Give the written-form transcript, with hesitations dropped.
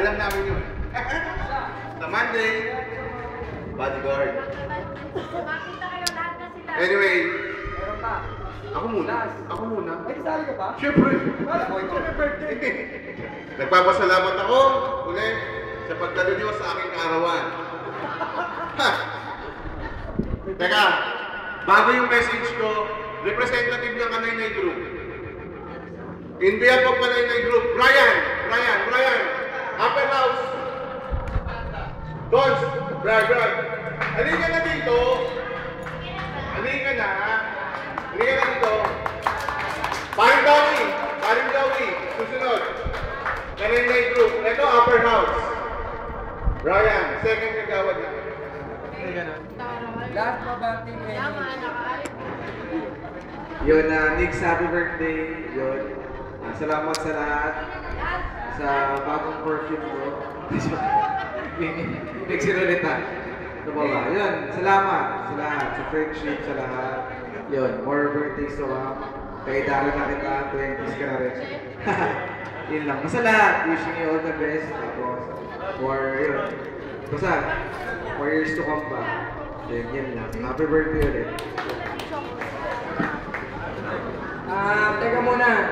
Alam namin yun. Sa Monday, bodyguard. Makita kayo lahat na sila. Anyway, Meron pa. ako muna. Ako muna. May kasali ka pa? Siyempre. Wala ko ito may birthday. Nagpapasalamat ako ulit sa pagdalo niyo sa aking kaarawan. Ha! Teka, bago yung message ko, representative ng Kanaynay Group. In behalf of Kanaynay Group, Brian, Upper House. Dons, Brian. Halika na dito. Halika na dito. Paring Dawi, susunod. Kanaynay Group, ito Upper House. Brian, second kagawad na. Lahat pa ba team Tama, nakaalit. Yun, Nick, happy birthday. Yun. Salamat sa lahat. Sa bagong perfume ko. Nick, sinulita. Ito ba ba? Yun, salamat sa lahat. Sa friendship, sa lahat. Yun, more birthdays to come. Kaidalo na kita, 20s ka na rin. Yun lang. Basta lahat, wishing you all the best. Tapos, yun. Basta, 4 years to come pa. Yun lang. Happy birthday ulit. Teka muna.